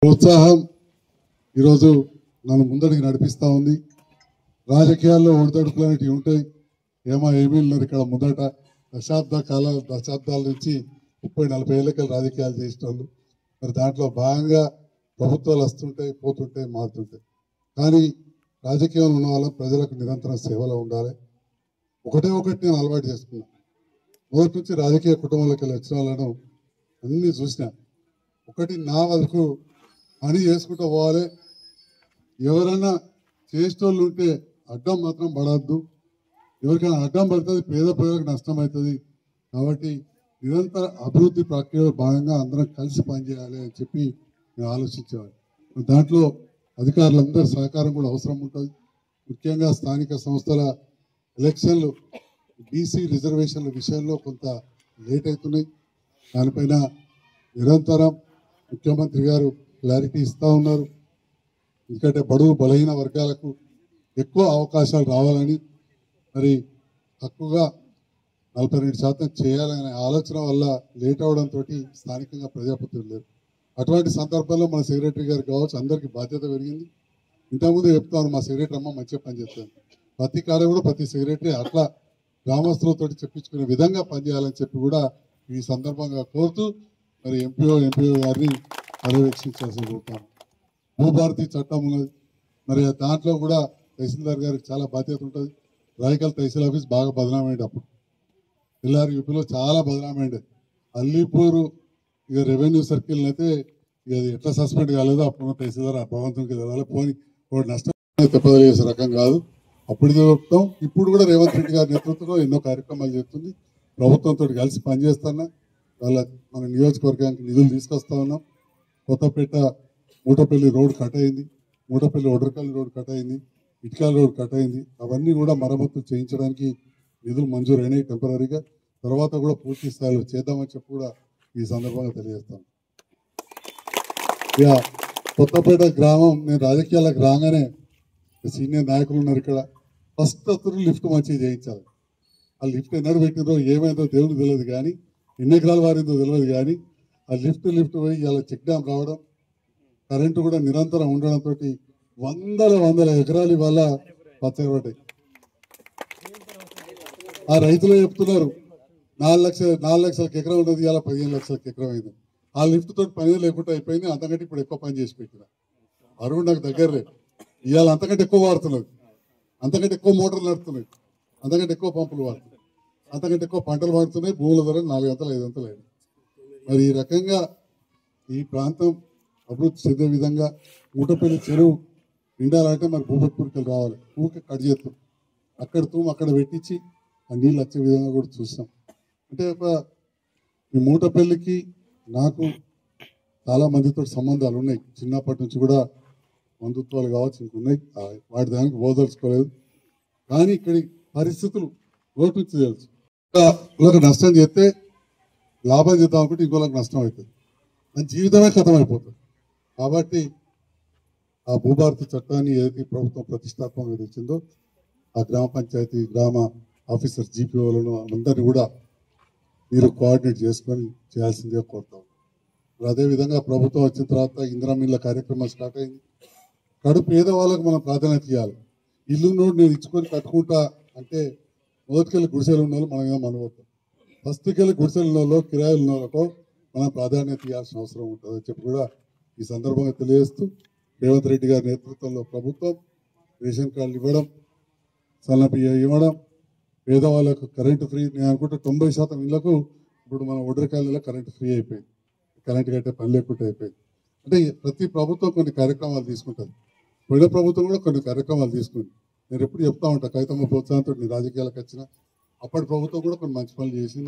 ప్రోత్సాహం ఈరోజు నన్ను ముందడికి నడిపిస్తూ ఉంది. రాజకీయాల్లో ఒడిదొడుకులు అనేటివి ఉంటాయి. ఏమీ ఉన్నారు ఇక్కడ ముందట దశాబ్దాల నుంచి 30-40 ఏళ్ళకి రాజకీయాలు చేసిన వాళ్ళు. మరి దాంట్లో భాగంగా ప్రభుత్వాలు వస్తుంటాయి, పోతుంటాయి, మారుతుంటాయి. కానీ రాజకీయంలో ఉన్న వాళ్ళ ప్రజలకు నిరంతరం సేవలో ఉండాలి. ఒకటి నేను అలవాటు చేసుకున్నా. మొదటి నుంచి రాజకీయ కుటుంబంలోకి వెళ్ళి వచ్చిన వాళ్ళను అన్నీ చూసిన. ఒకటి నా వరకు పని చేసుకుంటూ పోవాలి. ఎవరైనా చేసేటోళ్ళు ఉంటే అడ్డం మాత్రం పడద్దు. ఎవరికైనా అడ్డం పడుతుంది పేద ప్రజలకు నష్టం అవుతుంది. కాబట్టి నిరంతర అభివృద్ధి ప్రక్రియలో భాగంగా అందరం కలిసి పనిచేయాలి అని చెప్పి నేను ఆలోచించేవాడు. దాంట్లో అధికారులందరి సహకారం కూడా అవసరం ఉంటుంది. ముఖ్యంగా స్థానిక సంస్థల ఎలక్షన్లు బీసీ రిజర్వేషన్ల విషయంలో కొంత లేట్ అవుతున్నాయి. దానిపైన నిరంతరం ముఖ్యమంత్రి గారు క్లారిటీ ఇస్తూ ఉన్నారు. ఎందుకంటే బడుగు బలహీన వర్గాలకు ఎక్కువ అవకాశాలు రావాలని, మరి తక్కువగా 42% చేయాలనే ఆలోచన వల్ల లేట్ అవడంతో స్థానికంగా ప్రజాప్రతినిధులు లేరు. అటువంటి సందర్భంలో మన సెక్రటరీ గారు కావచ్చు, అందరికీ బాధ్యత పెరిగింది. ఇంతకుముందు చెప్తాను, మా సెక్రటరీ అమ్మ మంచిగా పనిచేస్తాను. ప్రతి కాడ కూడా ప్రతి సెక్రటరీ అట్లా గ్రామస్తులతో చెప్పించుకునే విధంగా పనిచేయాలని చెప్పి కూడా ఈ సందర్భంగా కోరుతూ మరి ఎంపీఓ గారిని పర్యవేక్షించాల్సి కోరుతాను. భూభారతి చట్టం ఉన్నది. మరి దాంట్లో కూడా తహసీల్దార్ గారికి చాలా బాధ్యత ఉంటుంది. రాయకల్ తహసీల్ ఆఫీస్ బాగా బదనామైంది. అప్పుడు ఎల్ఆర్ యూపీలో చాలా బదనామైంది. అల్లీపూర్ ఇక రెవెన్యూ సర్కిల్ అయితే ఇక ఎట్లా సస్పెండ్ కాలేదో అప్పుడు తహసీల్దార్ భగవంతునికి తెలవాలి. పోని వాడు నష్టం తెప్పదలేసే రకం కాదు. అప్పుడు చెప్తాం. ఇప్పుడు కూడా రేవంత్ రెడ్డి గారి నేతృత్వంలో ఎన్నో కార్యక్రమాలు చేస్తుంది. ప్రభుత్వంతో కలిసి పనిచేస్తున్నా. మన నియోజకవర్గానికి నిధులు తీసుకొస్తా ఉన్నాం. కొత్తపేట మూటపల్లి రోడ్ కట్ అయింది. మూటపల్లి ఒడ్రకల్లి రోడ్ కట్ అయింది. ఇటుకాల రోడ్ కట్ అయింది. అవన్నీ కూడా మరమ్మతులు చేయించడానికి నిధులు మంజూరు అయినాయి టెంపరీగా. తర్వాత కూడా పూర్తి స్థాయిలో చేద్దామని చెప్పి కూడా ఈ సందర్భంగా తెలియజేస్తాను. ఇక కొత్తపేట గ్రామం, నేను రాజకీయాలకు రాగానే సీనియర్ నాయకులు ఉన్నారు ఇక్కడ. ఫస్ట్ అతను లిఫ్ట్ మంచిగా చేయించాలి. ఆ లిఫ్ట్ ఎన్నడూ పెట్టిందో ఏమైందో దేవుడికి తెలియదు, కానీ ఎన్ని ఎకరాలు వారిందో తెలియదు. కానీ ఆ లిఫ్ట్ పోయి ఇలా చెక్ డ్యామ్ రావడం, కరెంటు కూడా నిరంతరం ఉండడంతో వందల ఎకరాలు ఇవాళ పచ్చగా పడ్డాయి. ఆ రైతులు చెప్తున్నారు 4 లక్షలకు ఎకరం ఉన్నది, ఇలా 15 లక్షలకు ఎకరం అయింది. ఆ లిఫ్ట్ తోటి పని లేకుండా అయిపోయింది. అంతకంటే ఇప్పుడు ఎక్కువ పని చేసి పెట్టిన అరువు నాకు దగ్గర లేదు. ఇవాళ అంతకంటే ఎక్కువ వాడుతున్నది, అంతకంటే ఎక్కువ మోటార్లు నడుతున్నాయి, అంతకంటే ఎక్కువ పంపులు వాడుతున్నాయి, అంతకంటే ఎక్కువ పంటలు వాడుతున్నాయి. భూముల ధర 4 అంతలు 5 అంతలు అయింది. మరి ఈ రకంగా ఈ ప్రాంతం అభివృద్ధి చెందే విధంగా మూటపల్లి చెరువు నిండాలంటే మరి భూపత్పూరికలు రావాలి. ఊరికి కట్ చేస్తాం, అక్కడ అక్కడ పెట్టించి ఆ నీళ్ళు వచ్చే విధంగా కూడా చూస్తాం. అంటే ఈ మూటపల్లికి నాకు చాలా మందితో సంబంధాలు ఉన్నాయి. చిన్నప్పటి నుంచి కూడా బంధుత్వాలు కావచ్చు ఇంకున్నాయి. వాటి దానికి ఓదలుచుకోలేదు. కానీ ఇక్కడి పరిస్థితులు రోడ్డు నుంచి తెలుసు. వాళ్ళకి నష్టం చేస్తే లాభం చేద్దాం అనుకుంటే ఇంకోళ్ళకి నష్టం అవుతుంది. మన జీవితమే ఖతం అయిపోతుంది. కాబట్టి ఆ భూభారతి చట్టాన్ని ఏదైతే ప్రభుత్వం ప్రతిష్టాత్మకంగా తెచ్చిందో ఆ గ్రామ పంచాయతీ గ్రామ ఆఫీసర్స్ జీపీఓలను అందరినీ కూడా మీరు కోఆర్డినేట్ చేసుకొని చేయాల్సిందిగా కోరుతాం. అదేవిధంగా ప్రభుత్వం వచ్చిన తర్వాత ఇందిరా మిల్ల కార్యక్రమం స్టార్ట్ అయింది. కడు పేదవాళ్ళకు మనం ప్రాధాన్యత ఇవ్వాలి. ఇల్లు నోడు నేను ఇచ్చుకొని కట్టుకుంటా అంటే మొదటికెళ్ళి గుడిసెలు ఉన్న వాళ్ళు మనం అనుభవం. ఫస్ట్కెళ్ళి గుడిసెలు ఉన్న వాళ్ళు, కిరాయిలు ఉన్న వాళ్ళకు మనం ప్రాధాన్యత ఇవ్వాల్సిన అవసరం ఉంటుందని చెప్పి కూడా ఈ సందర్భంగా తెలియజేస్తూ, రేవంత్ రెడ్డి గారి నేతృత్వంలో ప్రభుత్వం రేషన్ కార్డులు ఇవ్వడం, సన్నబియ్యం ఇవ్వడం, పేదవాళ్ళకు కరెంటు ఫ్రీ. నేను అనుకుంటే 90% ఇళ్లకు ఇప్పుడు మన ఒడ్రకాయలలో కరెంటు ఫ్రీ అయిపోయింది. కరెంటు కట్టే పని లేకుండా అయిపోయింది. అంటే ప్రతి ప్రభుత్వం కొన్ని కార్యక్రమాలు తీసుకుంటుంది. పోయిన ప్రభుత్వం కూడా కొన్ని కార్యక్రమాలు తీసుకుంది. నేను ఎప్పుడు చెప్తా ఉంటాను, కవితమ్మ ప్రోత్సాహంతో నేను రాజకీయాలకు వచ్చిన అప్పటి ప్రభుత్వం కూడా కొన్ని మంచి పనులు చేసింది.